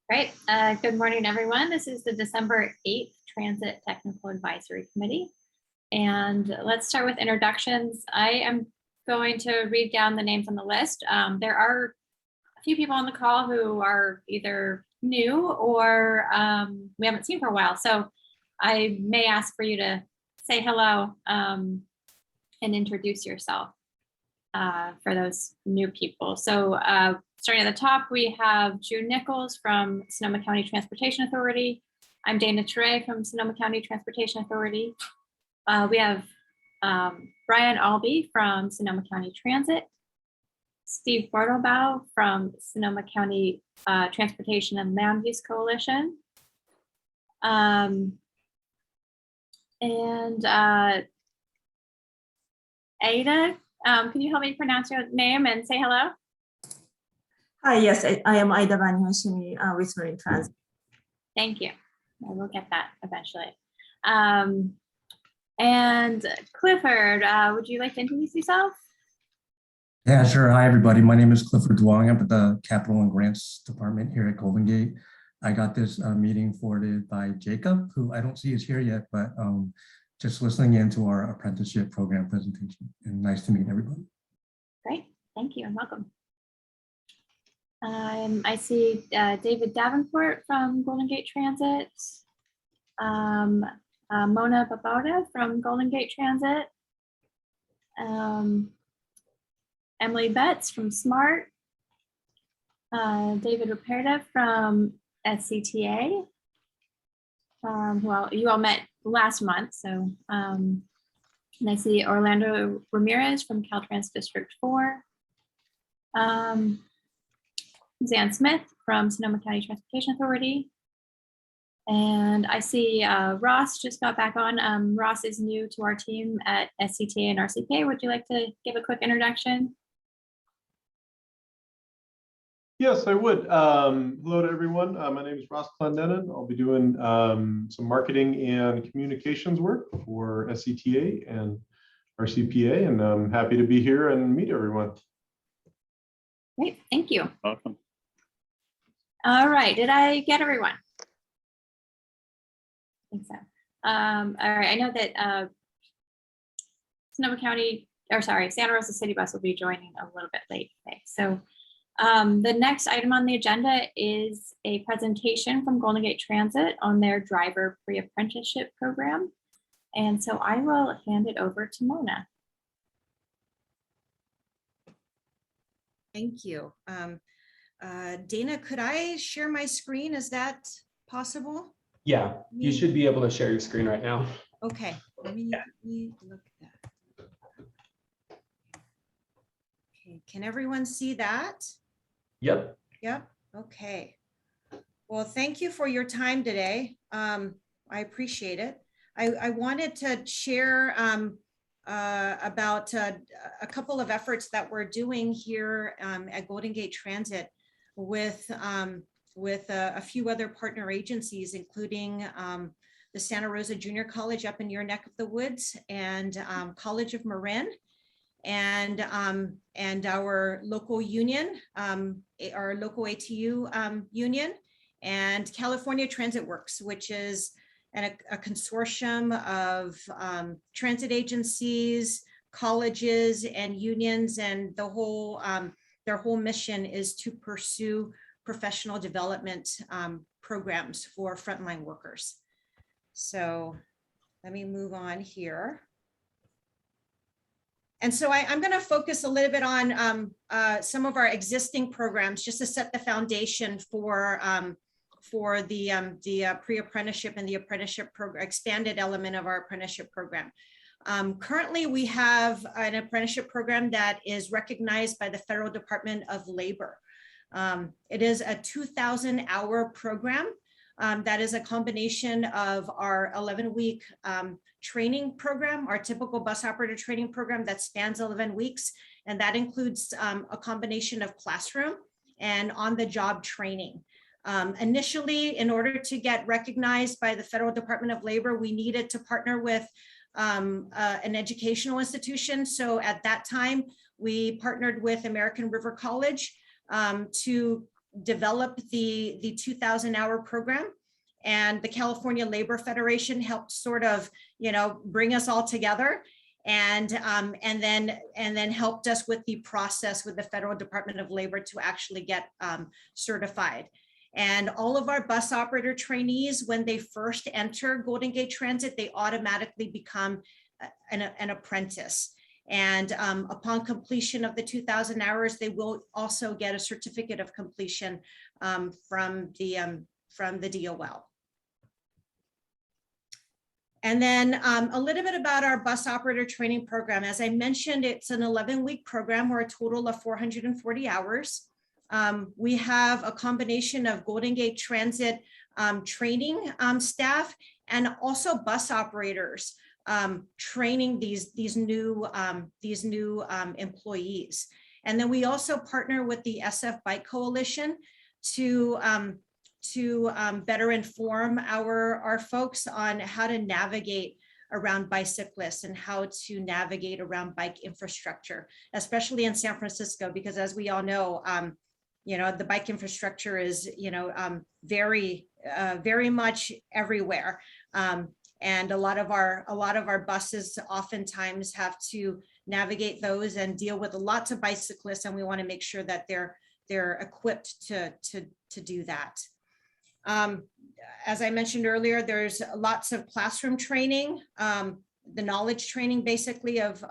Great. Good morning, everyone. This is the December 8th Transit Technical Advisory Committee. And let's start with introductions. I am going to read down the names on the list. There are a few people on the call who are either new or we haven't seen for a while. So I may ask for you to say hello and introduce yourself for those new people. So starting at the top, we have June Nichols from Sonoma County Transportation Authority. I'm Dana Ture from Sonoma County Transportation Authority. We have Brian Albee from Sonoma County Transit, Steve Bartlebow from Sonoma County Transportation and Land Use Coalition, and Ada, can you help me pronounce your name and say hello? Hi, yes, I am Aida Banyashimi with Marine Transit. Thank you. I will get that eventually. And Clifford, would you like to introduce yourself? Yeah, sure. Hi, everybody. My name is Clifford Duong. I'm at the Capital and Grants Department here at Golden Gate. I got this meeting forwarded by Jacob, who I don't see is here yet, but just listening in to our apprenticeship program presentation. And nice to meet everybody. Great. Thank you and welcome. I see David Davenport from Golden Gate Transit, Mona Babauta from Golden Gate Transit, Emily Betts from SMART, David Ruperta from SCTA, well, you all met last month, so, and I see Orlando Ramirez from Caltrans District 4, Zan Smith from Sonoma County Transportation Authority. And I see Ross just got back on. Ross is new to our team at SCTA and RCPA. Would you like to give a quick introduction? Yes, I would. Hello to everyone. My name is Ross Clendenin. I'll be doing some marketing and communications work for SCTA and RCPA, and I'm happy to be here and meet everyone. Great, thank you. Welcome. All right, did I get everyone? I think so. All right, I know that Sonoma County, or sorry, Santa Rosa City Bus will be joining a little bit late today. So the next item on the agenda is a presentation from Golden Gate Transit on their driver pre-apprenticeship program. And so I will hand it over to Mona. Thank you. Dana, could I share my screen? Is that possible? Yeah, you should be able to share your screen right now. Okay, let me look at that. Okay, can everyone see that? Yep. Yep, okay. Well, thank you for your time today. I appreciate it. I wanted to share about a couple of efforts that we're doing here at Golden Gate Transit with a few other partner agencies, including the Santa Rosa Junior College up in your neck of the woods, and College of Marin, and our local union, our local ATU union, and California Transit Works, which is a consortium of transit agencies, colleges, and unions, and the whole their whole mission is to pursue professional development programs for frontline workers. So let me move on here. And so I'm going to focus a little bit on some of our existing programs just to set the foundation for the pre-apprenticeship and the apprenticeship program, expanded element of our apprenticeship program. Currently, we have an apprenticeship program that is recognized by the Federal Department of Labor. It is a 2,000-hour program that is a combination of our 11-week training program, our typical bus operator training program that spans 11 weeks. And that includes a combination of classroom and on-the-job training. Initially, in order to get recognized by the Federal Department of Labor, we needed to partner with an educational institution. So at that time, we partnered with American River College to develop the 2,000-hour program. And the California Labor Federation helped sort of, bring us all together, and then helped us with the process with the Federal Department of Labor to actually get certified. And all of our bus operator trainees, when they first enter Golden Gate Transit, they automatically become an apprentice. And upon completion of the 2,000 hours, they will also get a certificate of completion from the DOL. And then a little bit about our bus operator training program. As I mentioned, it's an 11-week program or a total of 440 hours. We have a combination of Golden Gate Transit training staff and also bus operators training these new employees. And then we also partner with the SF Bike Coalition to better inform our folks on how to navigate around bicyclists and how to navigate around bike infrastructure, especially in San Francisco, because as we all know, the bike infrastructure is, very much everywhere. And a lot of our buses oftentimes have to navigate those and deal with lots of bicyclists, and we want to make sure that they're equipped to do that. As I mentioned earlier, there's lots of classroom training, the knowledge training basically of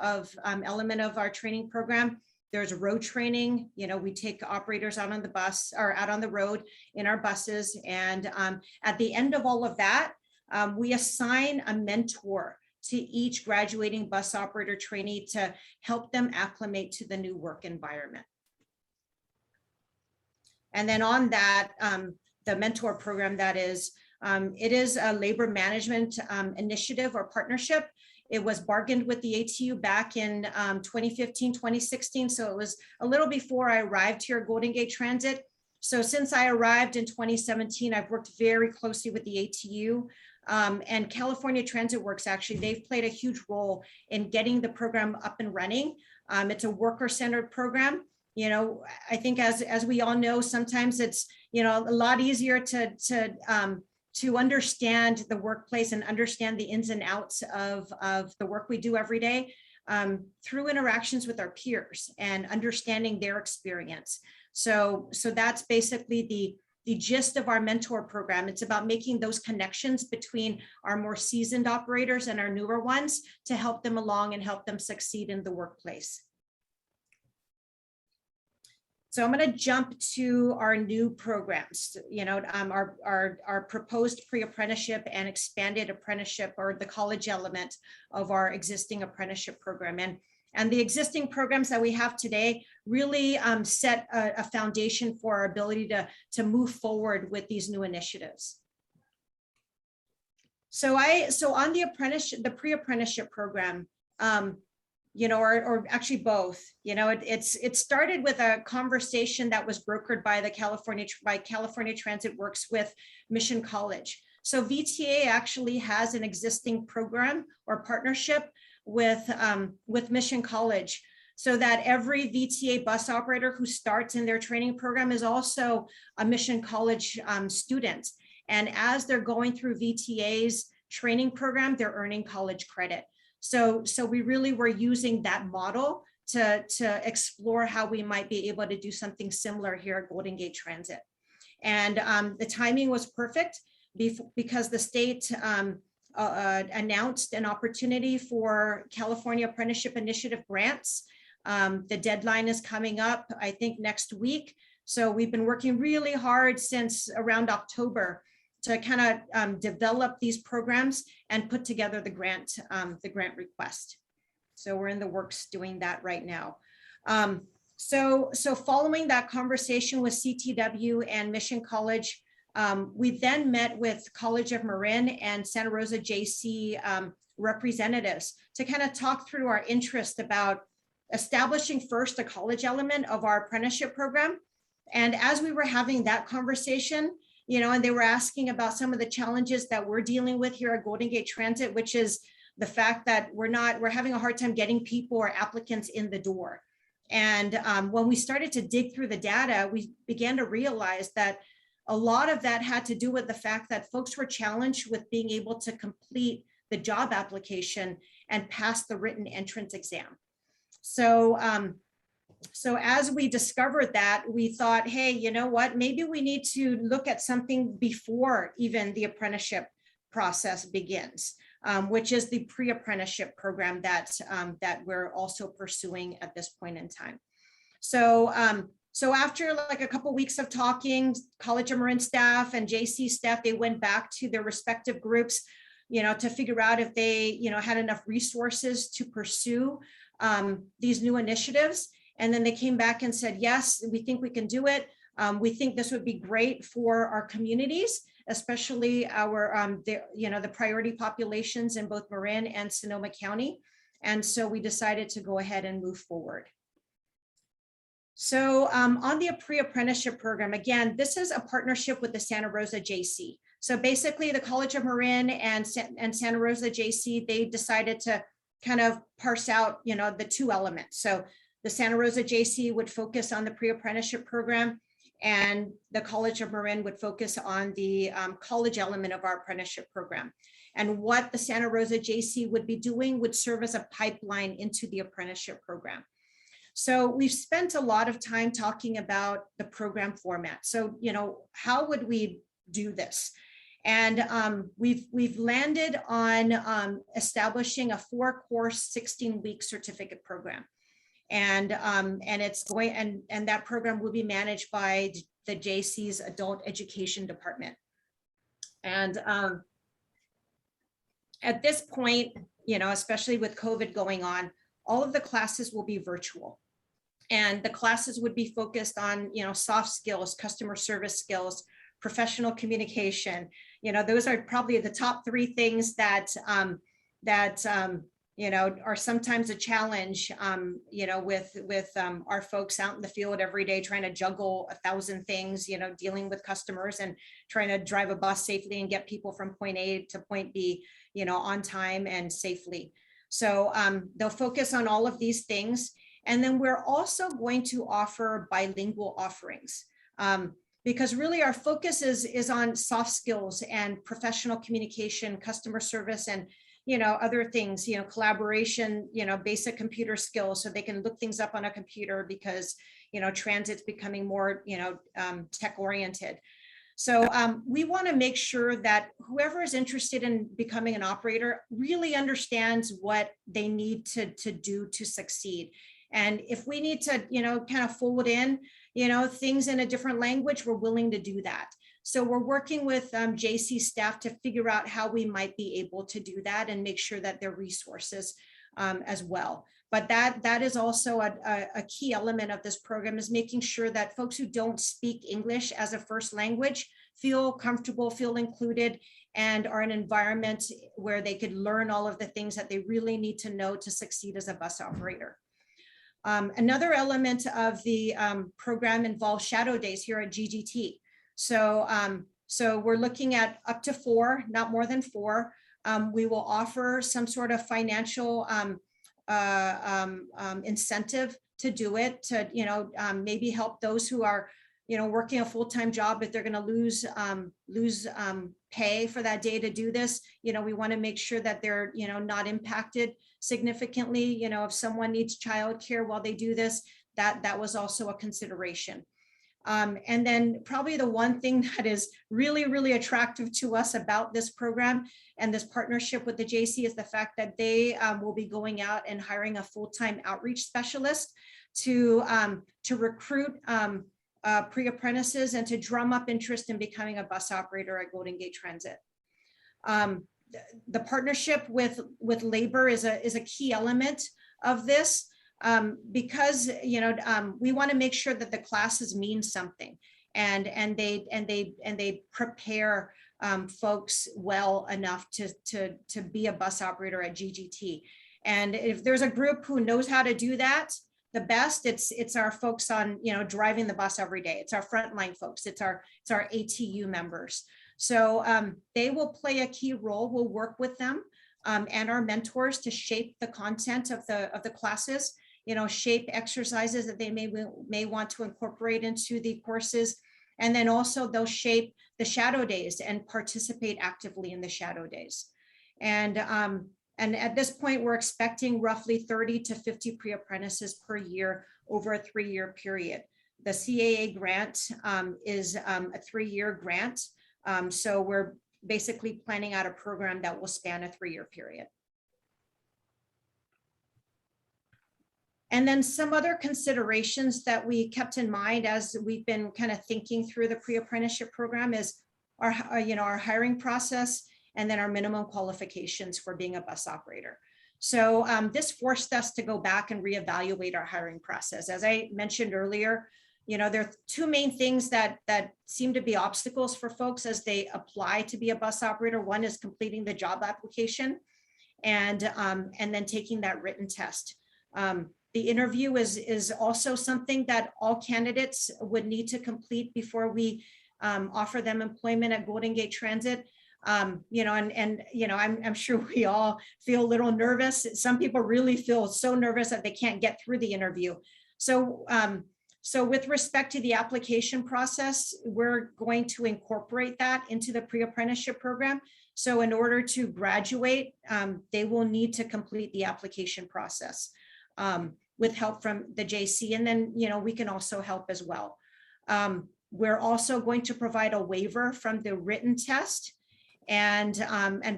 element of our training program. There's road training. We take operators out on the bus or out on the road in our buses. And at the end of all of that, we assign a mentor to each graduating bus operator trainee to help them acclimate to the new work environment. And then on that, the mentor program, that is, it is a labor management initiative or partnership. It was bargained with the ATU back in 2015, 2016. So it was a little before I arrived here at Golden Gate Transit. So since I arrived in 2017, I've worked very closely with the ATU and California Transit Works. Actually, they've played a huge role in getting the program up and running. It's a worker-centered program. I think as we all know, sometimes it's, a lot easier to understand the workplace and understand the ins and outs of the work we do every day through interactions with our peers and understanding their experience. So that's basically the gist of our mentor program. It's about making those connections between our more seasoned operators and our newer ones to help them along and help them succeed in the workplace. So I'm going to jump to our new programs, our proposed pre-apprenticeship and expanded apprenticeship, or the college element of our existing apprenticeship program. And the existing programs that we have today really set a foundation for our ability to move forward with these new initiatives. So on the pre-apprenticeship program, or actually both, it started with a conversation that was brokered by California Transit Works with Mission College. So VTA actually has an existing program or partnership with Mission College, so that every VTA bus operator who starts in their training program is also a Mission College student. And as they're going through VTA's training program, they're earning college credit. So we really were using that model to explore how we might be able to do something similar here at Golden Gate Transit. And the timing was perfect because the state announced an opportunity for California Apprenticeship Initiative grants. The deadline is coming up, I think, next week. So we've been working really hard since around October to kind of develop these programs and put together the grant request. So we're in the works doing that right now. So following that conversation with CTW and Mission College, we then met with College of Marin and Santa Rosa JC representatives to kind of talk through our interest about establishing first a college element of our apprenticeship program. And as we were having that conversation, and they were asking about some of the challenges that we're dealing with here at Golden Gate Transit, which is the fact that we're having a hard time getting people or applicants in the door. And when we started to dig through the data, we began to realize that a lot of that had to do with the fact that folks were challenged with being able to complete the job application and pass the written entrance exam. So, so as we discovered that, we thought, hey, you know what, maybe we need to look at something before even the apprenticeship process begins, which is the pre-apprenticeship program that we're also pursuing at this point in time. So, so after like a couple of weeks of talking, College of Marin staff and JC staff, they went back to their respective groups, you know, to figure out if they, you know, had enough resources to pursue these new initiatives. And then they came back and said, yes, we think we can do it. We think this would be great for our communities, especially our, the priority populations in both Marin and Sonoma County. And so we decided to go ahead and move forward. So on the pre-apprenticeship program, again, this is a partnership with the Santa Rosa JC. So basically the College of Marin and Santa Rosa JC, they decided to kind of parse out, you know, the two elements. So the Santa Rosa JC would focus on the pre-apprenticeship program, and the College of Marin would focus on the college element of our apprenticeship program. And what the Santa Rosa JC would be doing would serve as a pipeline into the apprenticeship program. So we've spent a lot of time talking about the program format. So, you know, how would we do this? And we've landed on establishing a 4-course, 16-week certificate program. And it's going, and that program will be managed by the JC's Adult Education Department. And at this point, you know, especially with COVID going on, all of the classes will be virtual. And the classes would be focused on, you know, soft skills, customer service skills, professional communication. You know, those are probably the top 3 things that you know, are sometimes a challenge, you know, with our folks out in the field every day, trying to juggle 1,000 things, you know, dealing with customers and trying to drive a bus safely and get people from point A to point B, you know, on time and safely. So they'll focus on all of these things. And then we're also going to offer bilingual offerings, because really our focus is on soft skills and professional communication, customer service, and, you know, other things, you know, collaboration, you know, basic computer skills, so they can look things up on a computer, because, you know, transit's becoming more, you know, tech oriented. So we want to make sure that whoever is interested in becoming an operator really understands what they need to do to succeed. And if we need to, you know, kind of fold in, you know, things in a different language, we're willing to do that. So we're working with JC staff to figure out how we might be able to do that and make sure that there are resources as well. But that is also a key element of this program, is making sure that folks who don't speak English as a first language feel comfortable, feel included, and are in an environment where they could learn all of the things that they really need to know to succeed as a bus operator. Another element of the program involves shadow days here at GGT. So, so we're looking at up to 4, not more than 4. We will offer some sort of financial incentive to do it, to, you know, maybe help those who are, you know, working a full-time job if they're going to lose pay for that day to do this. You know, we want to make sure that they're, you know, not impacted significantly. You know, if someone needs childcare while they do this, that was also a consideration. And then probably the one thing that is really, really attractive to us about this program and this partnership with the JC is the fact that they will be going out and hiring a full-time outreach specialist to recruit pre-apprentices and to drum up interest in becoming a bus operator at Golden Gate Transit. The partnership with labor is a key element of this. Because, you know, we want to make sure that the classes mean something, and they prepare folks well enough to be a bus operator at GGT. And if there's a group who knows how to do that the best, it's our folks on, you know, driving the bus every day. It's our frontline folks. It's our ATU members. So they will play a key role. We'll work with them and our mentors to shape the content of the classes. shape exercises that they may want to incorporate into the courses. And then also they'll shape the shadow days and participate actively in the shadow days. And at this point, we're expecting roughly 30 to 50 pre-apprentices per year over a 3-year period. The CAA grant is a 3-year grant. So we're basically planning out a program that will span a 3-year period. And then some other considerations that we kept in mind as we've been kind of thinking through the pre-apprenticeship program is our hiring process, and then our minimum qualifications for being a bus operator. So this forced us to go back and reevaluate our hiring process. As I mentioned earlier, there are 2 main things that seem to be obstacles for folks as they apply to be a bus operator. One is completing the job application, and then taking that written test. The interview is also something that all candidates would need to complete before we offer them employment at Golden Gate Transit. I'm sure we all feel a little nervous. Some people really feel so nervous that they can't get through the interview. So with respect to the application process, we're going to incorporate that into the pre-apprenticeship program. So in order to graduate, they will need to complete the application process with help from the JC. And then, we can also help as well. We're also going to provide a waiver from the written test. And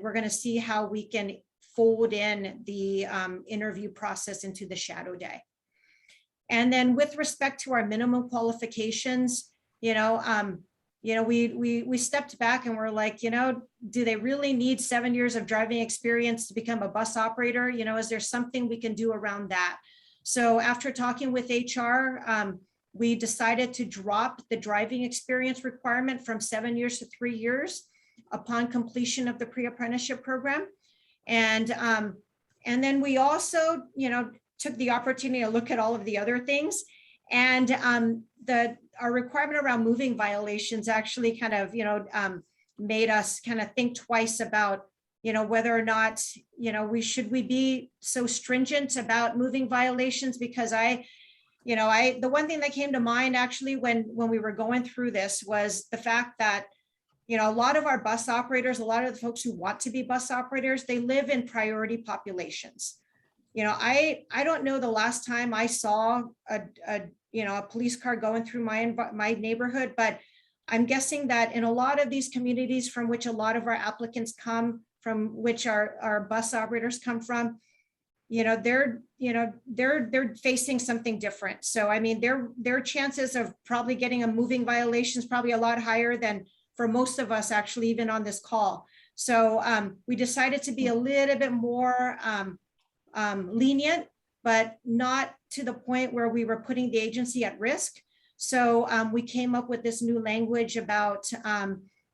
we're going to see how we can fold in the interview process into the shadow day. And then with respect to our minimum qualifications, we stepped back and we're like, do they really need 7 years of driving experience to become a bus operator? Is there something we can do around that? So after talking with HR, we decided to drop the driving experience requirement from 7 years to 3 years upon completion of the pre-apprenticeship program. And then we also, took the opportunity to look at all of the other things. And our requirement around moving violations actually kind of, made us kind of think twice about, whether or not, we be so stringent about moving violations, because the one thing that came to mind actually when we were going through this was the fact that, a lot of our bus operators, a lot of the folks who want to be bus operators, they live in priority populations. I don't know the last time I saw a police car going through my neighborhood, but I'm guessing that in a lot of these communities from which a lot of our applicants come from, which our bus operators come from, they're facing something different. So, I mean, their chances of probably getting a moving violation is probably a lot higher than for most of us actually, even on this call. So we decided to be a little bit more lenient, but not to the point where we were putting the agency at risk. So we came up with this new language about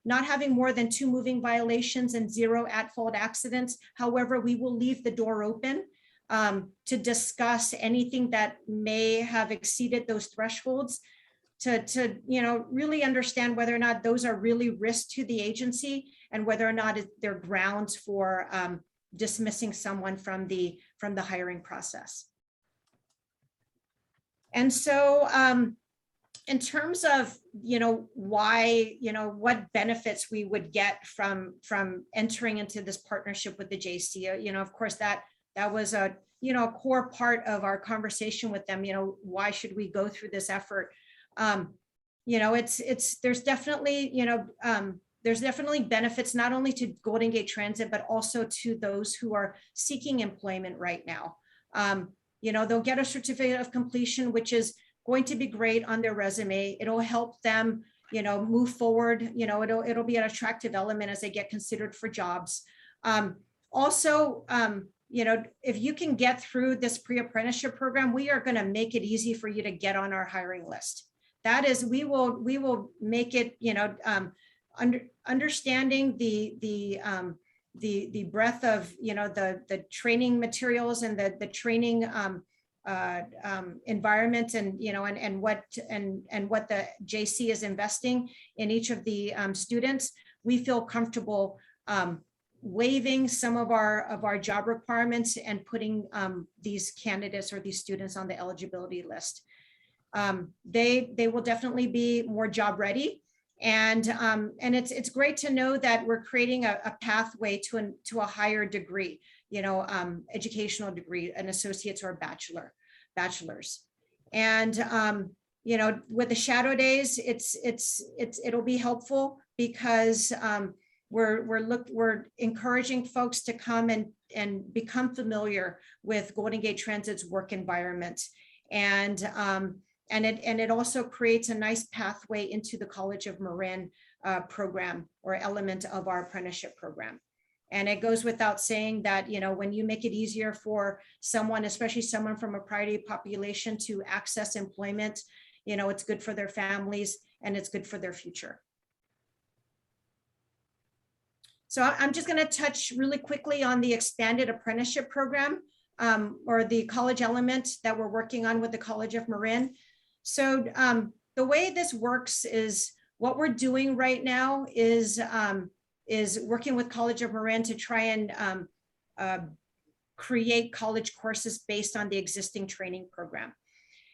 not having more than 2 moving violations and 0 at-fault accidents. However, we will leave the door open to discuss anything that may have exceeded those thresholds to really understand whether or not those are really risks to the agency and whether or not they're grounds for dismissing someone from the hiring process. And so in terms of, why, what benefits we would get from entering into this partnership with the JC, of course, that was a core part of our conversation with them. Why should we go through this effort? There's definitely benefits not only to Golden Gate Transit, but also to those who are seeking employment right now. They'll get a certificate of completion, which is going to be great on their resume. It'll help them, move forward. It'll be an attractive element as they get considered for jobs. Also, if you can get through this pre-apprenticeship program, we are going to make it easy for you to get on our hiring list. That is, we will make it, understanding the breadth of, the training materials and the training environment and, and what the JC is investing in each of the students. We feel comfortable waiving some of our job requirements and putting these candidates or these students on the eligibility list. They will definitely be more job ready. And it's great to know that we're creating a pathway to a higher degree, educational degree, an associate's or a bachelor's. And with the shadow days, it'll be helpful because we're encouraging folks to come and become familiar with Golden Gate Transit's work environment. And it also creates a nice pathway into the College of Marin program or element of our apprenticeship program. And it goes without saying that, when you make it easier for someone, especially someone from a priority population, to access employment, it's good for their families and it's good for their future. So I'm just going to touch really quickly on the expanded apprenticeship program or the college element that we're working on with the College of Marin. So the way this works is what we're doing right now is working with College of Marin to try and create college courses based on the existing training program.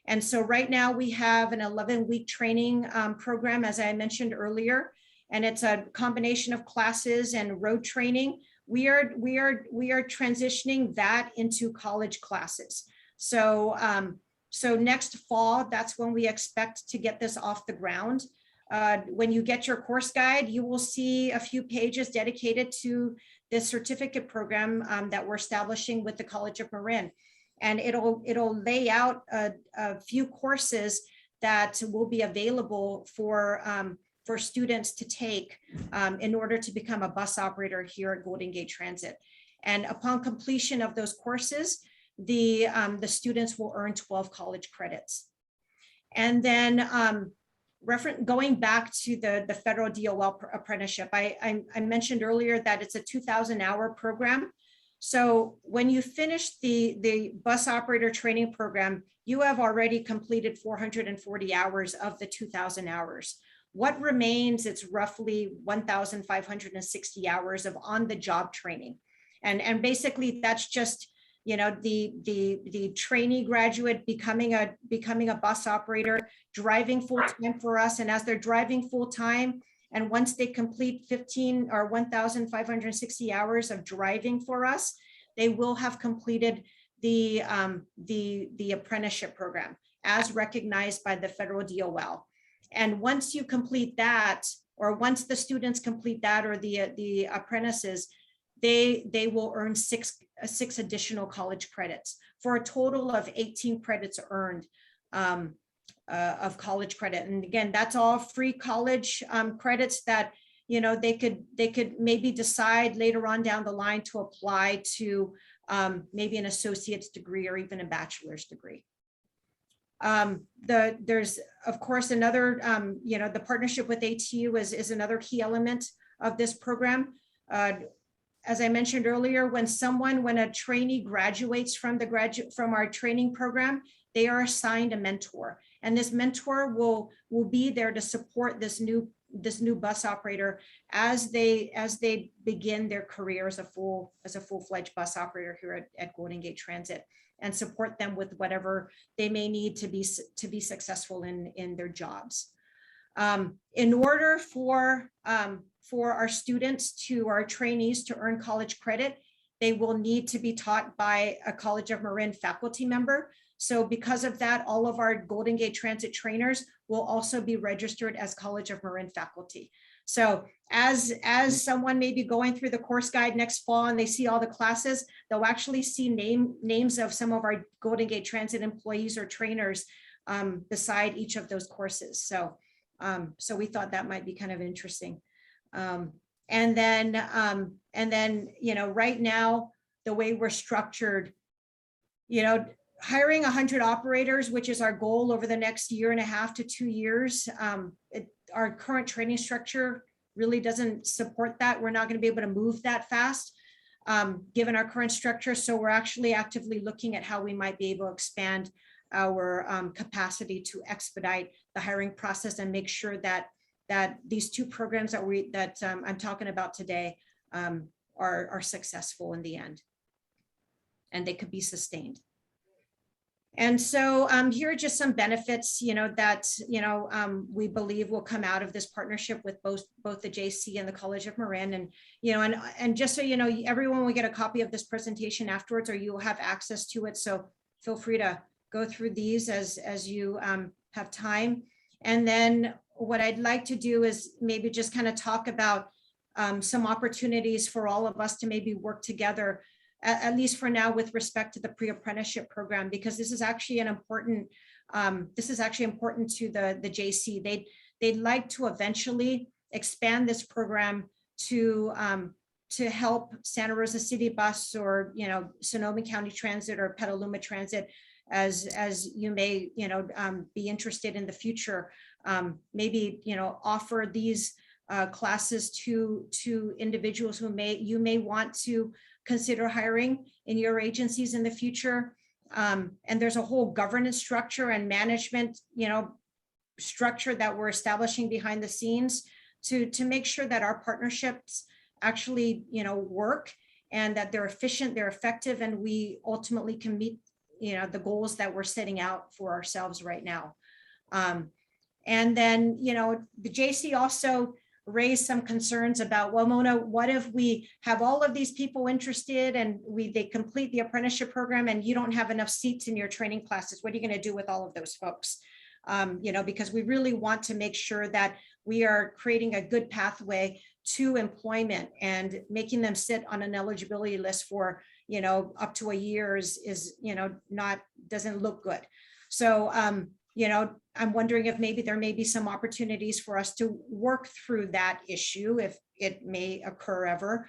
And so right now we have an 11-week training program, as I mentioned earlier, and it's a combination of classes and road training. We are transitioning that into college classes. So next fall, that's when we expect to get this off the ground. When you get your course guide, you will see a few pages dedicated to this certificate program that we're establishing with the College of Marin. And it'll lay out a few courses that will be available for students to take in order to become a bus operator here at Golden Gate Transit. And upon completion of those courses, the students will earn 12 college credits. And then going back to the federal DOL apprenticeship, I mentioned earlier that it's a 2,000-hour program. So when you finish the bus operator training program, you have already completed 440 hours of the 2,000 hours. What remains, it's roughly 1,560 hours of on-the-job training. And basically that's just, the trainee graduate becoming a bus operator, driving full-time for us. And as they're driving full-time, and once they complete 1,560 hours of driving for us, they will have completed the apprenticeship program as recognized by the federal DOL. And once you complete that, or once the students complete that, or the apprentices, they will earn six additional college credits for a total of 18 credits earned of college credit. And again, that's all free college credits that they could maybe decide later on down the line to apply to maybe an associate's degree or even a bachelor's degree. There's of course another, the partnership with ATU is another key element of this program. As I mentioned earlier, when a trainee graduates from our training program, they are assigned a mentor, and this mentor will be there to support this new bus operator as they begin their career as a full-fledged bus operator here at Golden Gate Transit, and support them with whatever they may need to be successful in their jobs. In order for our students our trainees to earn college credit, they will need to be taught by a College of Marin faculty member. So because of that, all of our Golden Gate Transit trainers will also be registered as College of Marin faculty. So as someone may be going through the course guide next fall and they see all the classes, they'll actually see names of some of our Golden Gate Transit employees or trainers beside each of those courses. So we thought that might be kind of interesting. And then right now, the way we're structured, hiring 100 operators, which is our goal over the next 1.5 to 2 years. Our current training structure really doesn't support that. We're not going to be able to move that fast given our current structure. So we're actually actively looking at how we might be able to expand our capacity to expedite the hiring process and make sure that these two programs that I'm talking about today are successful in the end. And they could be sustained. And so here are just some benefits, that, we believe will come out of this partnership with both the JC and the College of Marin. And, and just so you know, everyone will get a copy of this presentation afterwards, or you will have access to it. So feel free to go through these as you have time. And then what I'd like to do is maybe just kind of talk about some opportunities for all of us to maybe work together, at least for now, with respect to the pre-apprenticeship program, because this is actually an important, important to the JC. They'd like to eventually expand this program to help Santa Rosa City Bus, or Sonoma County Transit or Petaluma Transit, as you may be interested in the future. Maybe offer these classes to individuals who you may want to consider hiring in your agencies in the future. And there's a whole governance structure and management, structure that we're establishing behind the scenes to make sure that our partnerships actually, work, and that they're efficient, they're effective, and we ultimately can meet, the goals that we're setting out for ourselves right now. And then, the JC also raised some concerns about, well, Mona, what if we have all of these people interested and they complete the apprenticeship program and you don't have enough seats in your training classes? What are you going to do with all of those folks? Because we really want to make sure that we are creating a good pathway to employment, and making them sit on an eligibility list for, up to a year is doesn't look good. So, I'm wondering if maybe there may be some opportunities for us to work through that issue, if it may occur ever,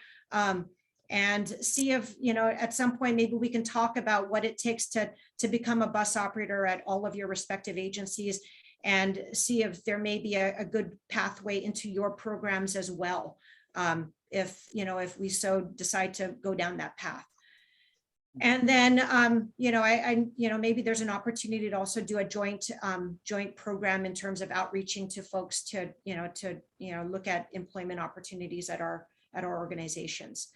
and see if, at some point, maybe we can talk about what it takes to become a bus operator at all of your respective agencies, and see if there may be a good pathway into your programs as well, if we so decide to go down that path. And then, maybe there's an opportunity to also do a joint program in terms of outreaching to folks to look at employment opportunities at our organizations.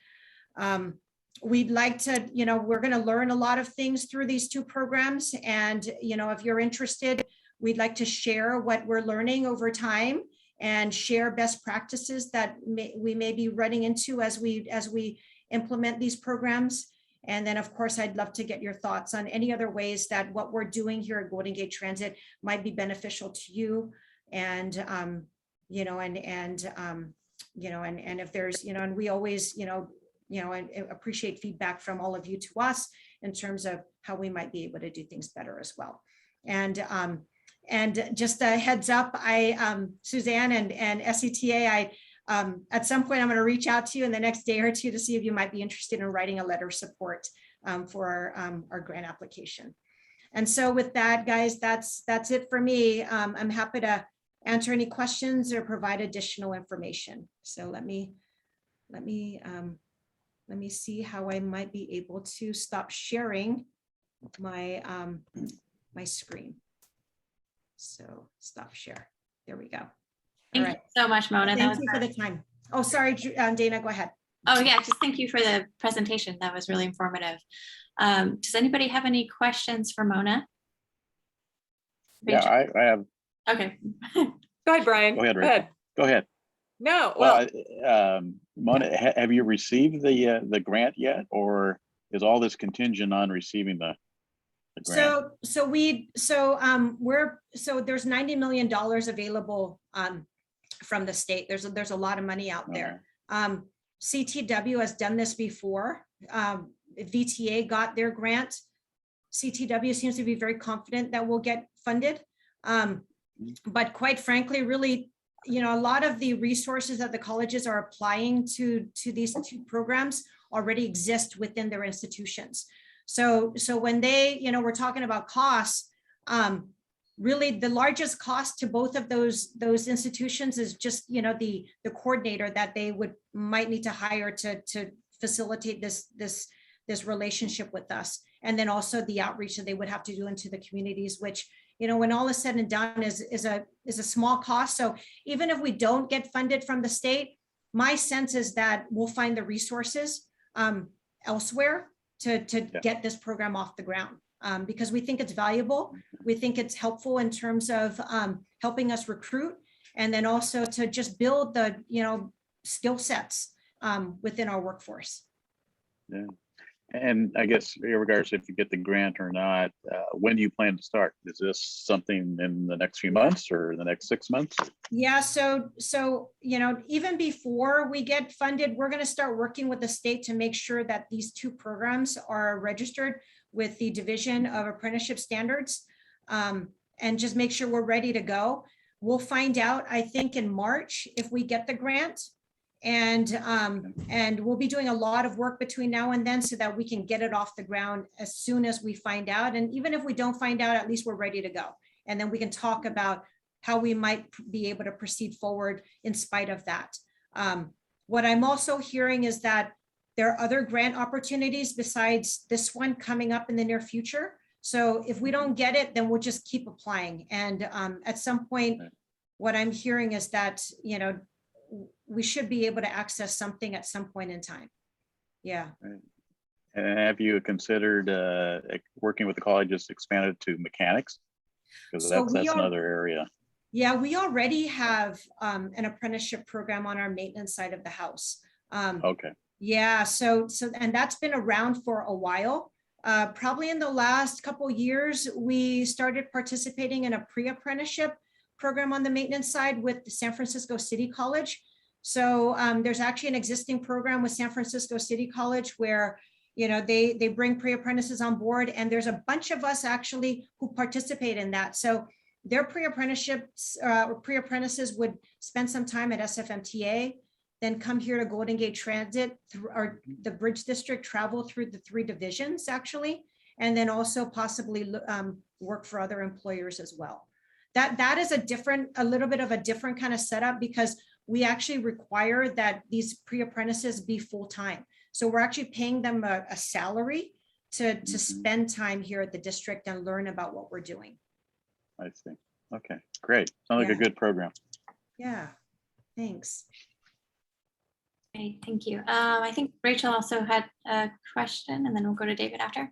We'd like to, we're going to learn a lot of things through these two programs. And, if you're interested, we'd like to share what we're learning over time and share best practices that we may be running into as we implement these programs. And then, of course, I'd love to get your thoughts on any other ways that what we're doing here at Golden Gate Transit might be beneficial to you. And, and if there's, and we always, and appreciate feedback from all of you to us in terms of how we might be able to do things better as well. And just a heads up, Suzanne and SCTA, at some point, I'm going to reach out to you in the next day or two to see if you might be interested in writing a letter of support for our grant application. And so with that, guys, that's it for me. I'm happy to answer any questions or provide additional information. So let me see how I might be able to stop sharing my my screen. So stop share. There we go. Thank you so much, Mona. Thank you for the time. Oh, sorry, Dana, go ahead. Oh yeah, just thank you for the presentation. That was really informative. Does anybody have any questions for Mona? Yeah, I have. Okay. Go ahead, Brian. Go ahead, Rick. Go ahead. No, well, Mona, have you received the grant yet, or is all this contingent on receiving the grant? So there's $90 million available from the state. There's a lot of money out there. CTW has done this before. VTA got their grant. CTW seems to be very confident that we'll get funded. But quite frankly, really, a lot of the resources that the colleges are applying to these two programs already exist within their institutions. So when they, we're talking about costs, really the largest cost to both of those institutions is just, the coordinator that they might need to hire to facilitate this relationship with us. And then also the outreach that they would have to do into the communities, which, when all is said and done is a small cost. So even if we don't get funded from the state, my sense is that we'll find the resources elsewhere to get this program off the ground, because we think it's valuable. We think it's helpful in terms of helping us recruit, and then also to just build the skill sets within our workforce. Yeah. And I guess regardless if you get the grant or not, when do you plan to start? Is this something in the next few months or the next 6 months? Yeah, so even before we get funded, we're going to start working with the state to make sure that these two programs are registered with the Division of Apprenticeship Standards, and just make sure we're ready to go. We'll find out, I think, in March if we get the grant. And we'll be doing a lot of work between now and then so that we can get it off the ground as soon as we find out. And even if we don't find out, at least we're ready to go. And then we can talk about how we might be able to proceed forward in spite of that. What I'm also hearing is that there are other grant opportunities besides this one coming up in the near future. So if we don't get it, then we'll just keep applying. And at some point, what I'm hearing is that, we should be able to access something at some point in time. Yeah. And have you considered working with the colleges expanded to mechanics? Because that's another area. Yeah, we already have an apprenticeship program on our maintenance side of the house. Okay. Yeah, so and that's been around for a while. Probably in the last couple of years, we started participating in a pre-apprenticeship program on the maintenance side with the San Francisco City College. So there's actually an existing program with San Francisco City College where, they bring pre-apprentices on board, and there's a bunch of us actually who participate in that. So their pre-apprenticeships or pre-apprentices would spend some time at SFMTA, then come here to Golden Gate Transit through the Bridge District, travel through the 3 divisions actually, and then also possibly work for other employers as well. That is a little bit of a different kind of setup, because we actually require that these pre-apprentices be full-time. So we're actually paying them a salary to spend time here at the district and learn about what we're doing. I see. Okay, great. Sounds like a good program. Yeah, thanks. Great, thank you. I think Rachel also had a question, and then we'll go to David after.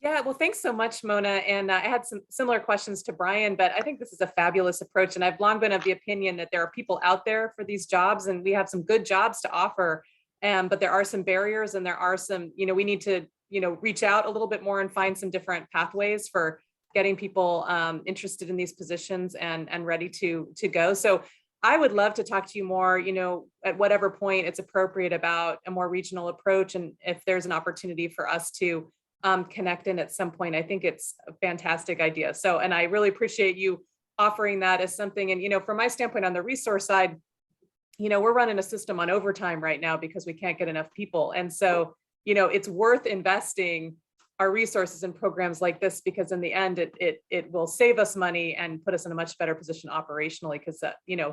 Yeah, well, thanks so much, Mona. And I had some similar questions to Brian, but I think this is a fabulous approach. And I've long been of the opinion that there are people out there for these jobs, and we have some good jobs to offer. But there are some barriers, and there are some, we need to, reach out a little bit more and find some different pathways for getting people interested in these positions and ready to go. So I would love to talk to you more, at whatever point it's appropriate, about a more regional approach. And if there's an opportunity for us to connect in at some point, I think it's a fantastic idea. So, and I really appreciate you offering that as something. And, from my standpoint on the resource side, we're running a system on overtime right now because we can't get enough people. And so, it's worth investing our resources in programs like this, because in the end, it will save us money and put us in a much better position operationally, because,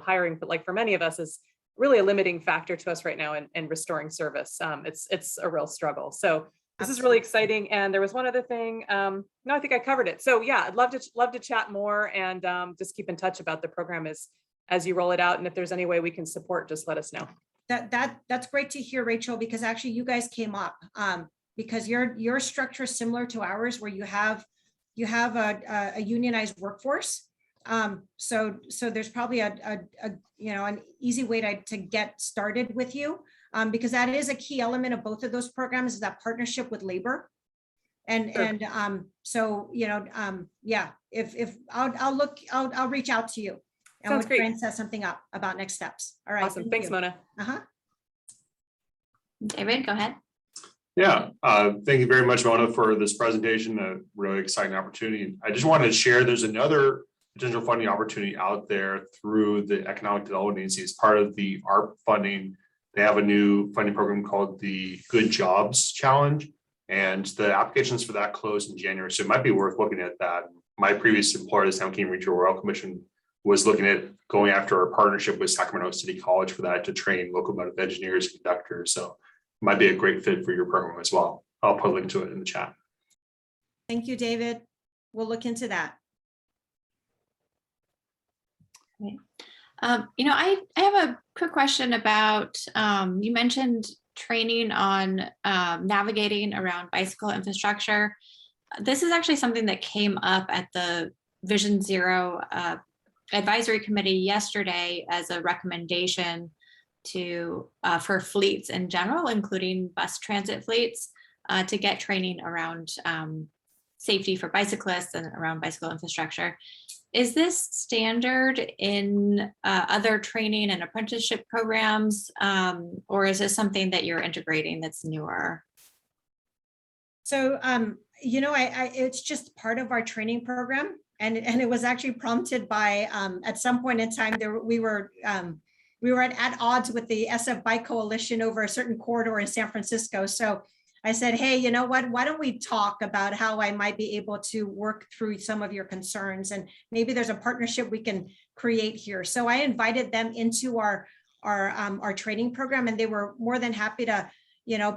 hiring, but like for many of us, is really a limiting factor to us right now in restoring service. It's a real struggle. So this is really exciting. And there was one other thing. No, I think I covered it. So yeah, I'd love to chat more, and just keep in touch about the program as you roll it out. And if there's any way we can support, just let us know. That's great to hear, Rachel, because actually you guys came up because your structure is similar to ours, where you have a unionized workforce. So there's probably an easy way to get started with you. Because that is a key element of both of those programs, is that partnership with labor. And so, yeah, if I'll reach out to you, and we'll try and set something up about next steps. All right. Awesome. Thanks, Mona. David, go ahead. Yeah, thank you very much, Mona, for this presentation. A really exciting opportunity. I just wanted to share, there's another potential funding opportunity out there through the Economic Development Agency as part of the ARP funding. They have a new funding program called the Good Jobs Challenge, and the applications for that closed in January. So it might be worth looking at that. My previous employer, the San Joaquin Regional Rail Commission, was looking at going after a partnership with Sacramento City College for that, to train locomotive engineers, conductors. So it might be a great fit for your program as well. I'll put a link to it in the chat. Thank you, David. We'll look into that. Okay. I have a quick question about, you mentioned training on navigating around bicycle infrastructure. This is actually something that came up at the Vision Zero Advisory Committee yesterday as a recommendation to for fleets in general, including bus transit fleets, to get training around safety for bicyclists and around bicycle infrastructure. Is this standard in other training and apprenticeship programs, or is this something that you're integrating that's newer? So, it's just part of our training program. And it was actually prompted by, at some point in time, we were at odds with the SF Bike Coalition over a certain corridor in San Francisco. So I said, hey, you know what, why don't we talk about how I might be able to work through some of your concerns, and maybe there's a partnership we can create here. So I invited them into our training program, and they were more than happy to,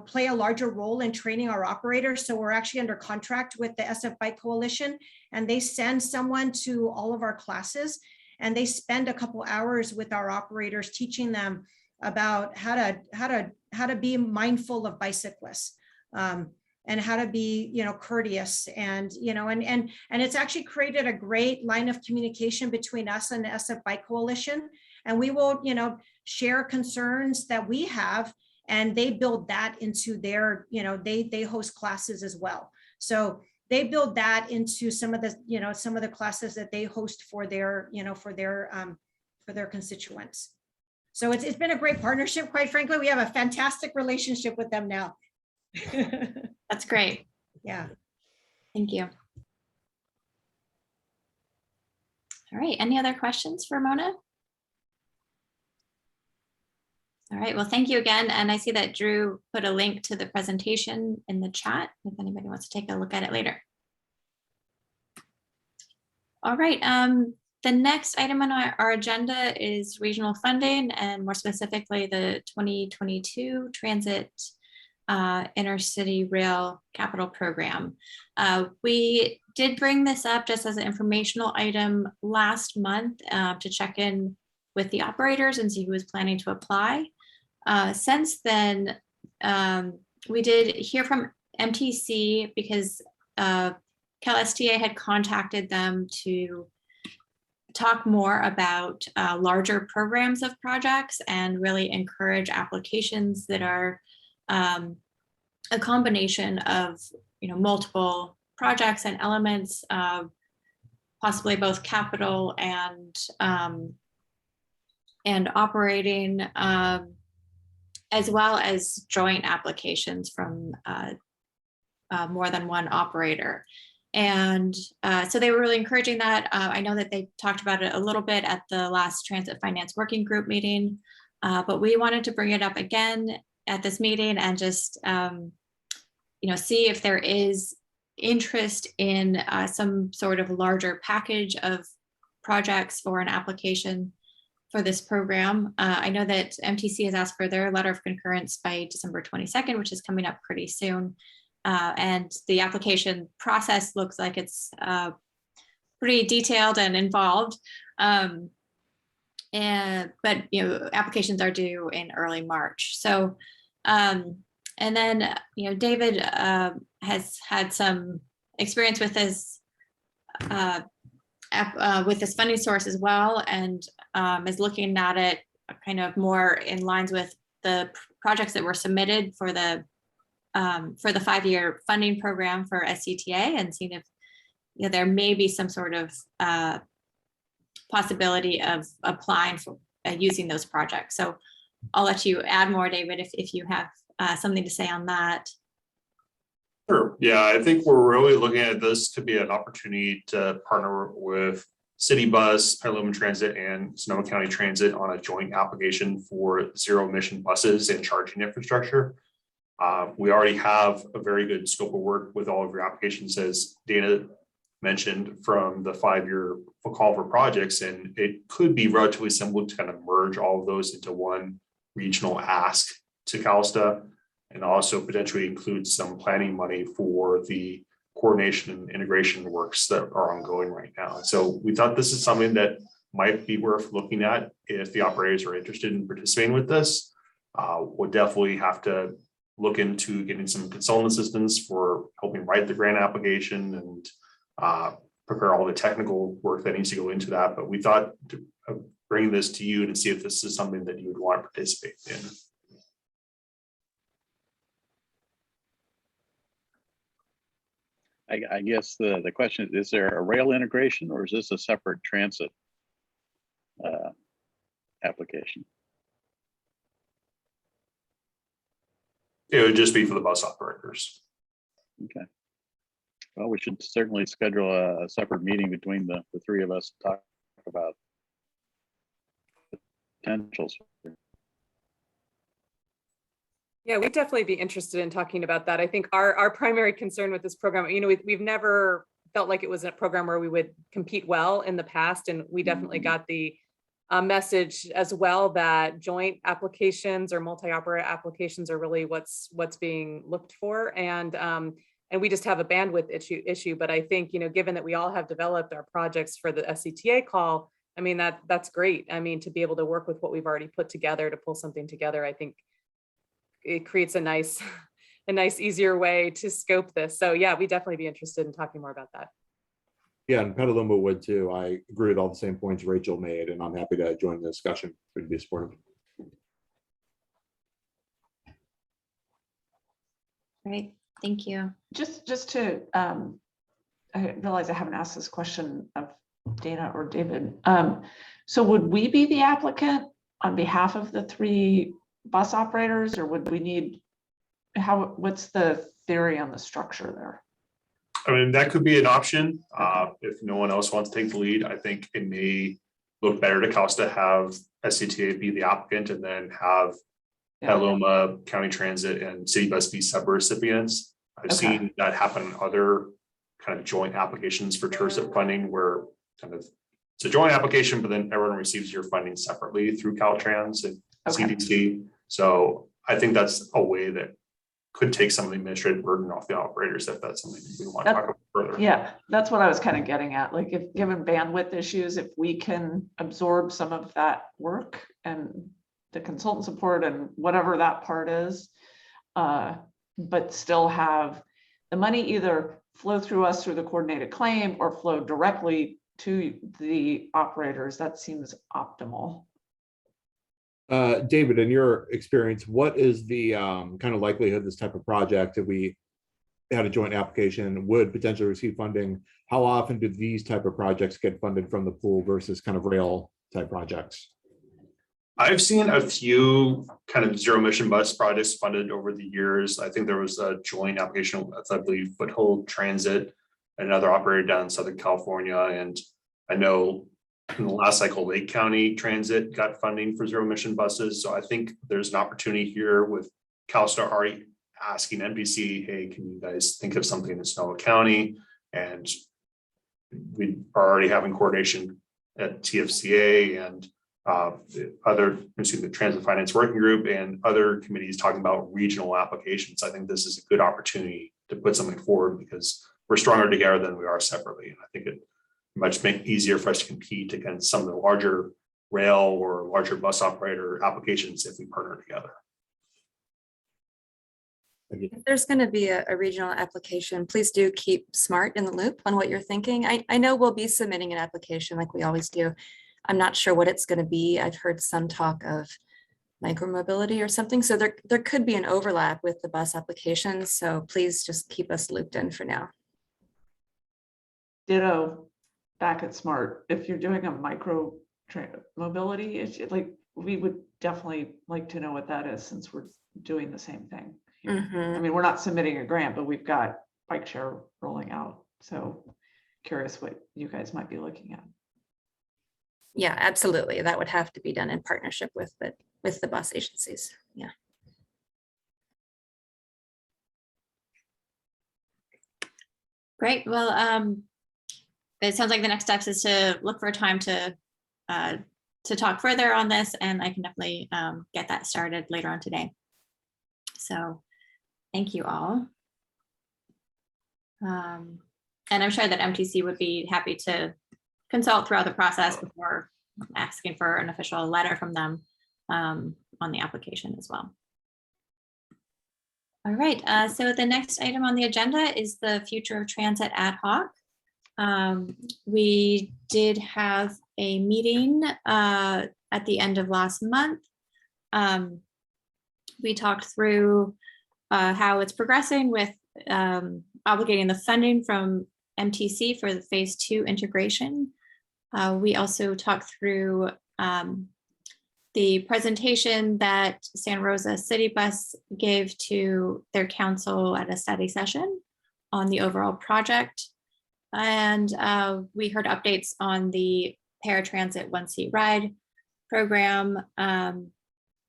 play a larger role in training our operators. So we're actually under contract with the SF Bike Coalition, and they send someone to all of our classes, and they spend a couple hours with our operators teaching them about how to be mindful of bicyclists. And how to be, courteous, and, and it's actually created a great line of communication between us and the SF Bike Coalition. And we will, share concerns that we have, and they build that into their, they host classes as well. So they build that into some of the classes that they host for their, for their constituents. So it's been a great partnership. Quite frankly, we have a fantastic relationship with them now. That's great. Yeah. Thank you. All right. Any other questions for Mona? All right. Well, thank you again. And I see that Drew put a link to the presentation in the chat if anybody wants to take a look at it later. All right. The next item on our agenda is regional funding, and more specifically, the 2022 Transit Intercity Rail Capital Program. We did bring this up just as an informational item last month to check in with the operators and see who was planning to apply. Since then, we did hear from MTC because CalSTA had contacted them to talk more about larger programs of projects and really encourage applications that are a combination of multiple projects and elements, possibly both capital and operating, as well as joint applications from more than one operator. And so they were really encouraging that. I know that they talked about it a little bit at the last Transit Finance Working Group meeting, but we wanted to bring it up again at this meeting and just see if there is interest in some sort of larger package of projects for an application for this program. I know that MTC has asked for their letter of concurrence by December 22nd, which is coming up pretty soon. And the application process looks like it's pretty detailed and involved. But applications are due in early March. So, and then David has had some experience with this funding source as well, and is looking at it kind of more in lines with the projects that were submitted for the 5-year funding program for SCTA, and seeing if there may be some sort of possibility of applying for using those projects. So I'll let you add more, David, if you have something to say on that. Sure. Yeah, I think we're really looking at this to be an opportunity to partner with City Bus, Petaluma Transit, and Sonoma County Transit on a joint application for zero emission buses and charging infrastructure. We already have a very good scope of work with all of your applications, as Dana mentioned, from the 5-year call for projects, and it could be relatively simple to kind of merge all of those into one regional ask to CalSTA, and also potentially include some planning money for the coordination and integration works that are ongoing right now. So we thought this is something that might be worth looking at if the operators are interested in participating with this. We'll definitely have to look into getting some consultant assistance for helping write the grant application and prepare all the technical work that needs to go into that. But we thought to bring this to you to see if this is something that you would want to participate in. I guess the question is there a rail integration or is this a separate transit application? It would just be for the bus operators. Okay. Well, we should certainly schedule a separate meeting between the three of us to talk about potentials. Yeah, we'd definitely be interested in talking about that. I think our primary concern with this program, you know, we've never felt like it was a program where we would compete well in the past. And we definitely got the message as well that joint applications or multi-operator applications are really what's being looked for. And we just have a bandwidth issue. But I think, you know, given that we all have developed our projects for the SCTA call, I mean, that's great. I mean, to be able to work with what we've already put together to pull something together, I think it creates a nice, easier way to scope this. So yeah, we'd definitely be interested in talking more about that. Yeah, and Petaluma would too. I agree with all the same points Rachel made, and I'm happy to join the discussion. Would be supportive. Great, thank you. Just to, I realize I haven't asked this question of Dana or David. So would we be the applicant on behalf of the 3 bus operators, or would we need, what's the theory on the structure there? I mean, that could be an option. If no one else wants to take the lead, I think it may look better to CAUS to have SCTA be the applicant and then have Petaluma County Transit and City Bus be sub-recipients. I've seen that happen in other kind of joint applications for TIRCP funding where kind of it's a joint application, but then everyone receives your funding separately through Caltrans and CDC. So I think that's a way that could take some of the administrative burden off the operators if that's something we want to talk about further. Yeah, that's what I was kind of getting at. Like, if given bandwidth issues, if we can absorb some of that work and the consultant support and whatever that part is, but still have the money either flow through us through the coordinated claim or flow directly to the operators, that seems optimal. David, in your experience, what is the kind of likelihood this type of project, if we had a joint application, would potentially receive funding? How often do these type of projects get funded from the pool versus kind of rail type projects? I've seen a few kind of zero emission bus projects funded over the years. I think there was a joint application with, I believe, Foothold Transit, another operator down in Southern California. And I know in the last cycle, Lake County Transit got funding for zero emission buses. So I think there's an opportunity here with CalStar already asking NBC, hey, can you guys think of something in Sonoma County? And we are already having coordination at TFCA and the Transit Finance Working Group and other committees talking about regional applications. I think this is a good opportunity to put something forward because we're stronger together than we are separately. And I think it much make easier for us to compete against some of the larger rail or larger bus operator applications if we partner together. If there's going to be a regional application, please do keep SMART in the loop on what you're thinking. I know we'll be submitting an application like we always do. I'm not sure what it's going to be. I've heard some talk of micromobility or something. So there could be an overlap with the bus applications. So please just keep us looped in for now. Ditto back at SMART. If you're doing a micro mobility issue, like, we would definitely like to know what that is since we're doing the same thing. I mean, we're not submitting a grant, but we've got bike share rolling out. So curious what you guys might be looking at. Yeah, absolutely. That would have to be done in partnership with the bus agencies. Yeah. Great. Well, it sounds like the next steps is to look for a time to talk further on this, and I can definitely get that started later on today. So thank you all. And I'm sure that MTC would be happy to consult throughout the process before asking for an official letter from them on the application as well. All right, so the next item on the agenda is the Future of Transit Ad Hoc. We did have a meeting at the end of last month. We talked through how it's progressing with obligating the funding from MTC for the phase 2 integration. We also talked through the presentation that Santa Rosa City Bus gave to their council at a study session on the overall project. And we heard updates on the paratransit one-seat ride program,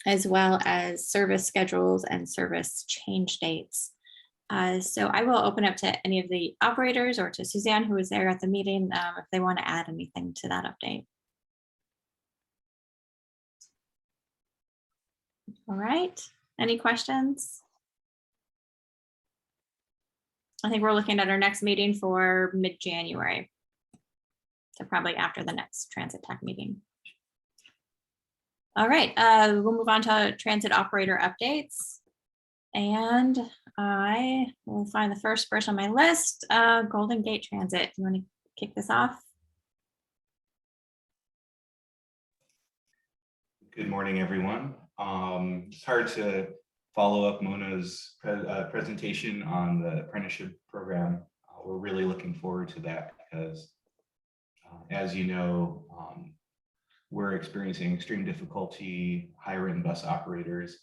as well as service schedules and service change dates. So I will open up to any of the operators or to Suzanne, who was there at the meeting, if they want to add anything to that update. All right, any questions? I think we're looking at our next meeting for mid-January. So probably after the next Transit Tech meeting. All right, we'll move on to transit operator updates. And I will find the first person on my list, Golden Gate Transit. You want to kick this off? Good morning, everyone. It's hard to follow up Mona's presentation on the apprenticeship program. We're really looking forward to that because, as you know, we're experiencing extreme difficulty hiring bus operators.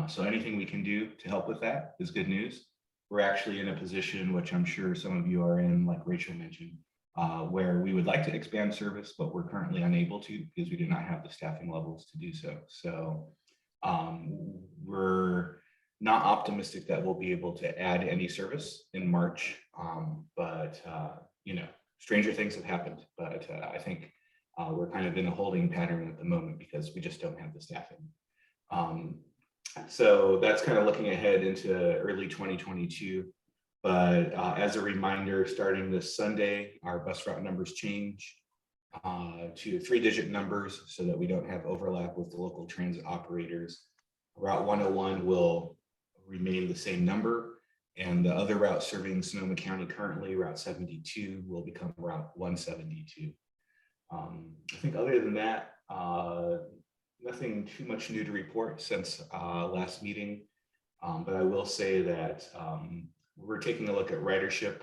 So anything we can do to help with that is good news. We're actually in a position, which I'm sure some of you are in, like Rachel mentioned, where we would like to expand service, but we're currently unable to because we do not have the staffing levels to do so. So we're not optimistic that we'll be able to add any service in March, but you know, stranger things have happened. But I think we're kind of in a holding pattern at the moment because we just don't have the staffing. So that's kind of looking ahead into early 2022. But as a reminder, starting this Sunday, our bus route numbers change to 3-digit numbers so that we don't have overlap with the local transit operators. Route 101 will remain the same number, and the other route serving Sonoma County currently, Route 72, will become Route 172. I think other than that, nothing too much new to report since last meeting, but I will say that we're taking a look at ridership,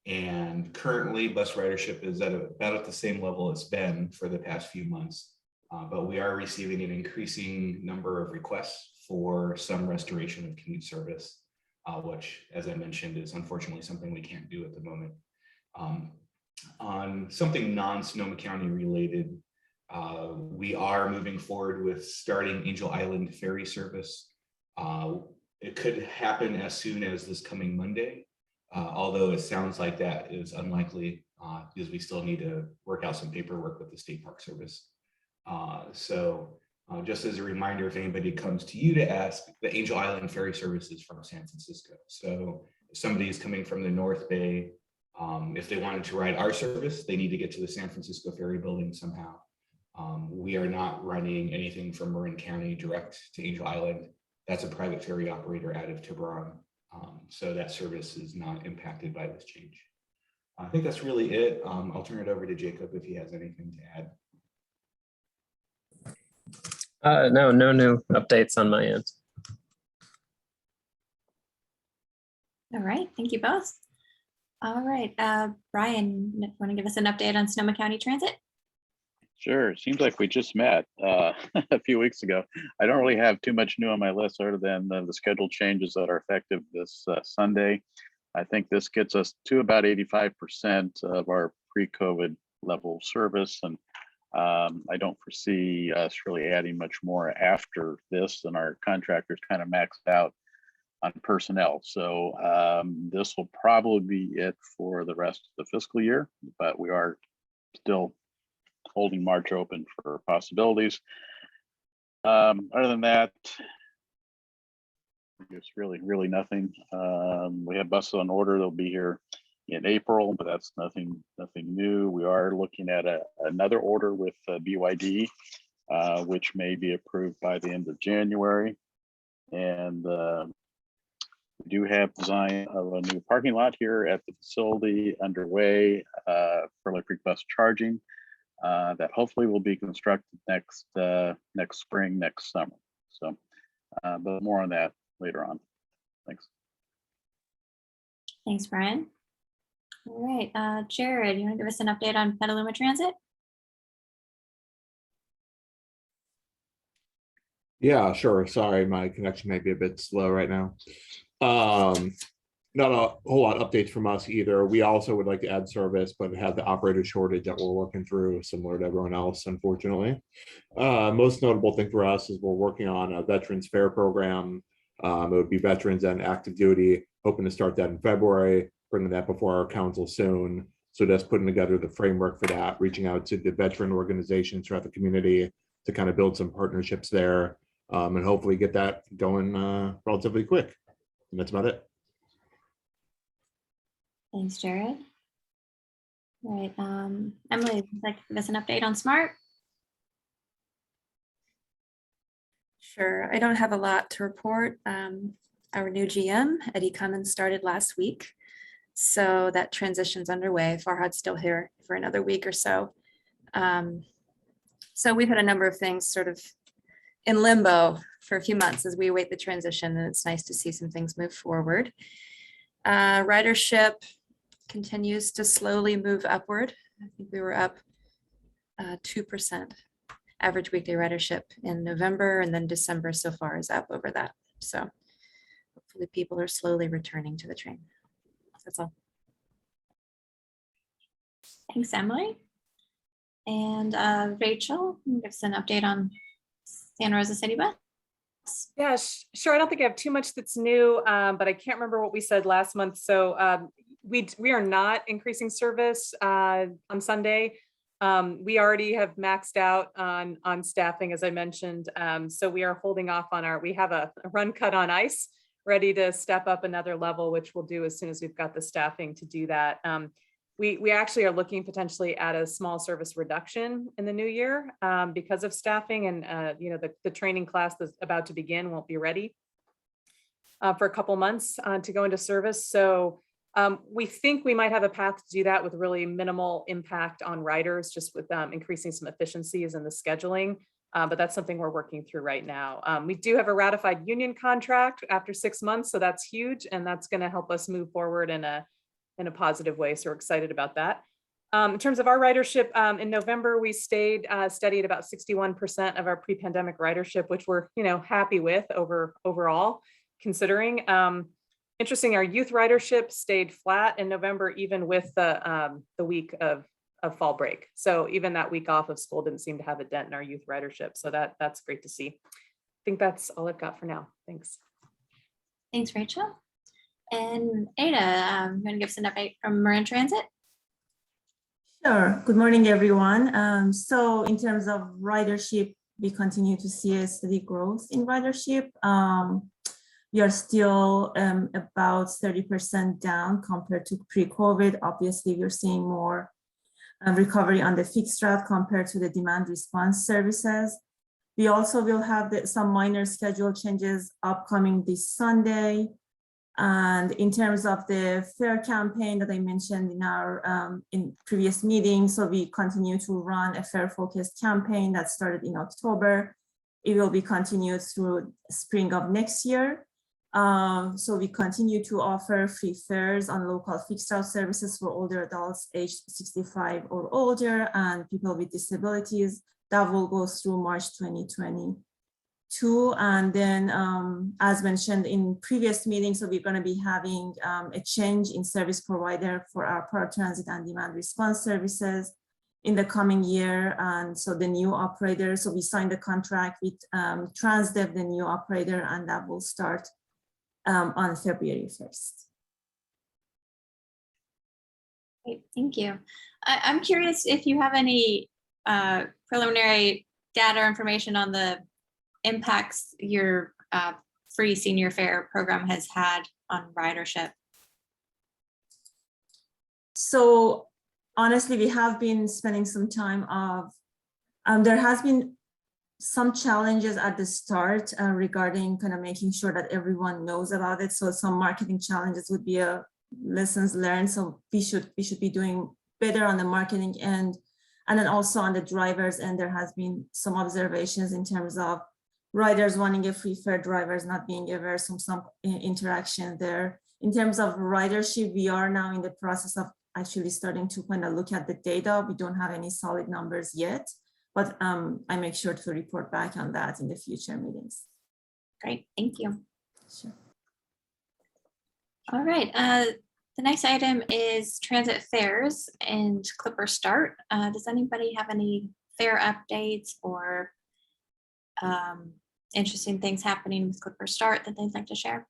and currently bus ridership is at about the same level it's been for the past few months, but we are receiving an increasing number of requests for some restoration of commute service, which, as I mentioned, is unfortunately something we can't do at the moment. On something non-Sonoma County related, we are moving forward with starting Angel Island ferry service. It could happen as soon as this coming Monday, although it sounds like that is unlikely because we still need to work out some paperwork with the State Park Service. So just as a reminder, if anybody comes to you to ask, the Angel Island ferry service is from San Francisco. So if somebody is coming from the North Bay, if they wanted to ride our service, they need to get to the San Francisco Ferry Building somehow. We are not running anything from Marin County direct to Angel Island. That's a private ferry operator out of Tiburon. So that service is not impacted by this change. I think that's really it. I'll turn it over to Jacob if he has anything to add. No new updates on my end. All right, thank you both. All right, Brian, want to give us an update on Sonoma County Transit? Sure. It seems like we just met a few weeks ago. I don't really have too much new on my list other than the schedule changes that are effective this Sunday. I think this gets us to about 85% of our pre-COVID level service. And I don't foresee us really adding much more after this, and our contractors kind of maxed out on personnel. So this will probably be it for the rest of the fiscal year, but we are still holding March open for possibilities. Other than that, it's really nothing. We have buses on order. They'll be here in April, but that's nothing new. We are looking at another order with BYD, which may be approved by the end of January. And we do have design of a new parking lot here at the facility underway for electric bus charging that hopefully will be constructed next spring, next summer. So, but more on that later on. Thanks. Thanks, Brian. All right, Jared, you want to give us an update on Petaluma Transit? Yeah, sure. Sorry, my connection might be a bit slow right now. Not a whole lot of updates from us either. We also would like to add service, but have the operator shortage that we're working through, similar to everyone else, unfortunately. Most notable thing for us is we're working on a veterans fair program. It would be veterans and active duty, hoping to start that in February, bringing that before our council soon. So just putting together the framework for that, reaching out to the veteran organizations throughout the community to kind of build some partnerships there, and hopefully get that going relatively quick. And that's about it. Thanks, Jared. All right, Emily, would you like to give us an update on SMART? Sure, I don't have a lot to report. Our new GM, Eddie Cummins, started last week. So that transition's underway. Farhad's still here for another week or so. So we've had a number of things sort of in limbo for a few months as we await the transition, and it's nice to see some things move forward. Ridership continues to slowly move upward. I think we were up 2% average weekday ridership in November, and then December so far is up over that. So hopefully people are slowly returning to the train. That's all. Thanks, Emily. And Rachel, can you give us an update on Santa Rosa City Bus? Yeah, sure. I don't think I have too much that's new, but I can't remember what we said last month. So we are not increasing service on Sunday. We already have maxed out on staffing, as I mentioned. So we are holding off on we have a run cut on ice, ready to step up another level, which we'll do as soon as we've got the staffing to do that. We actually are looking potentially at a small service reduction in the new year because of staffing, and you know, the training class that's about to begin won't be ready for a couple months to go into service. So we think we might have a path to do that with really minimal impact on riders, just with increasing some efficiencies in the scheduling. But that's something we're working through right now. We do have a ratified union contract after 6 months, so that's huge, and that's going to help us move forward in a positive way. So we're excited about that. In terms of our ridership, in November, we stayed steady at about 61% of our pre-pandemic ridership, which we're happy with overall, considering. Interesting, our youth ridership stayed flat in November, even with the week of fall break. So even that week off of school didn't seem to have a dent in our youth ridership. So that's great to see. I think that's all I've got for now. Thanks. Thanks, Rachel. And Ada, you want to give us an update from Marin Transit? Sure. Good morning, everyone. So in terms of ridership, we continue to see a steady growth in ridership. We are still about 30% down compared to pre-COVID. Obviously, we're seeing more recovery on the fixed route compared to the demand response services. We also will have some minor schedule changes upcoming this Sunday. And in terms of the fair campaign that I mentioned in our in previous meetings, so we continue to run a fair focused campaign that started in October. It will be continued through spring of next year. So we continue to offer free fares on local fixed route services for older adults aged 65 or older and people with disabilities. That will go through March 2022. And then, as mentioned in previous meetings, so we're going to be having a change in service provider for our paratransit and demand response services in the coming year. And so the new operator, so we signed a contract with Transdev, the new operator, and that will start on February 1st. Great, thank you. I'm curious if you have any preliminary data or information on the impacts your free senior fare program has had on ridership. So honestly, we have been spending some time of, there has been some challenges at the start regarding kind of making sure that everyone knows about it. So some marketing challenges would be a lessons learned. So we should be doing better on the marketing end. And then also on the drivers end, there has been some observations in terms of riders wanting a free fare, drivers not being aware, some interaction there. In terms of ridership, we are now in the process of actually starting to kind of look at the data. We don't have any solid numbers yet, but I make sure to report back on that in the future meetings. Great, thank you. Sure. All right, the next item is transit fares and Clipper Start. Does anybody have any fare updates or interesting things happening with Clipper Start that they'd like to share?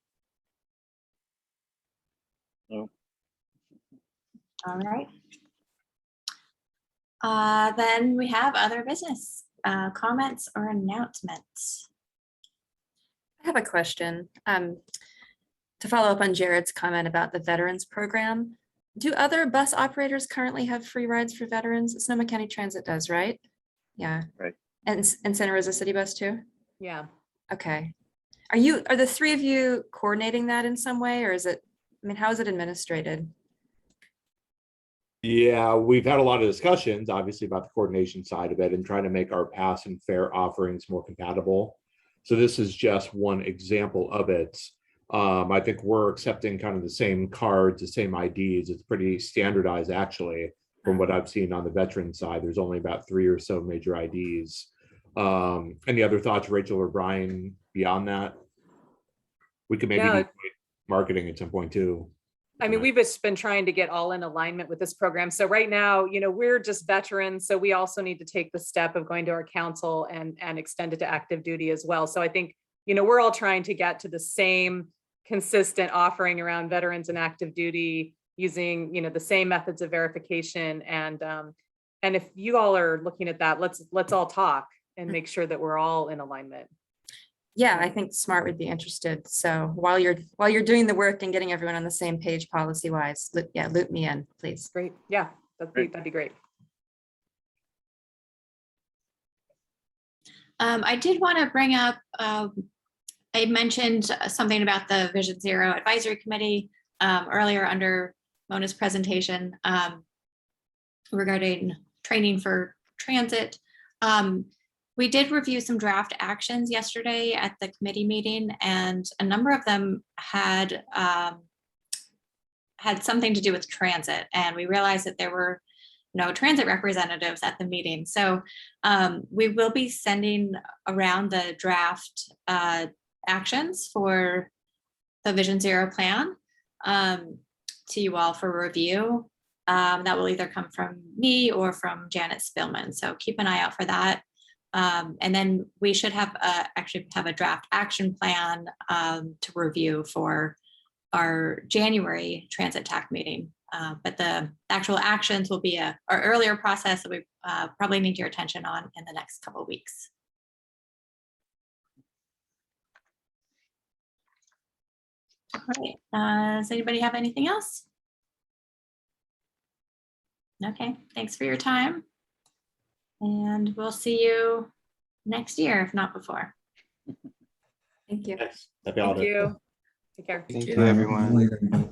No. All right. Then we have other business comments or announcements. I have a question. To follow up on Jared's comment about the veterans program, do other bus operators currently have free rides for veterans? Sonoma County Transit does, right? Yeah. Right. And Santa Rosa City Bus too? Yeah. Okay. Are the three of you coordinating that in some way, or is it, I mean, how is it administrated? Yeah, we've had a lot of discussions, obviously, about the coordination side of it and trying to make our pass and fare offerings more compatible. So this is just one example of it. I think we're accepting kind of the same cards, the same IDs. It's pretty standardized, actually, from what I've seen on the veteran side. There's only about 3 or so major IDs. Any other thoughts, Rachel or Brian, beyond that? We could maybe do marketing at some point too. I mean, we've just been trying to get all in alignment with this program. So right now, we're just veterans. So we also need to take the step of going to our council and extend it to active duty as well. So I think, we're all trying to get to the same consistent offering around veterans and active duty using, the same methods of verification. And if you all are looking at that, let's all talk and make sure that we're all in alignment. Yeah, I think SMART would be interested. So while you're doing the work and getting everyone on the same page policy wise, loop me in, please. Great. Yeah, that'd be great. I did want to bring up, I mentioned something about the Vision Zero Advisory Committee earlier under Mona's presentation regarding training for transit. We did review some draft actions yesterday at the committee meeting, and a number of them had something to do with transit, and we realized that there were no transit representatives at the meeting. So we will be sending around the draft actions for the Vision Zero plan to you all for review. That will either come from me or from Janet Spillman. So keep an eye out for that. And then we should have actually have a draft action plan to review for our January transit TAC meeting. But the actual actions will be our earlier process that we probably need your attention on in the next couple of weeks. All right, does anybody have anything else? Okay, thanks for your time. And we'll see you next year, if not before. Thank you. Yes. Thank you. Take care. Thank you, everyone.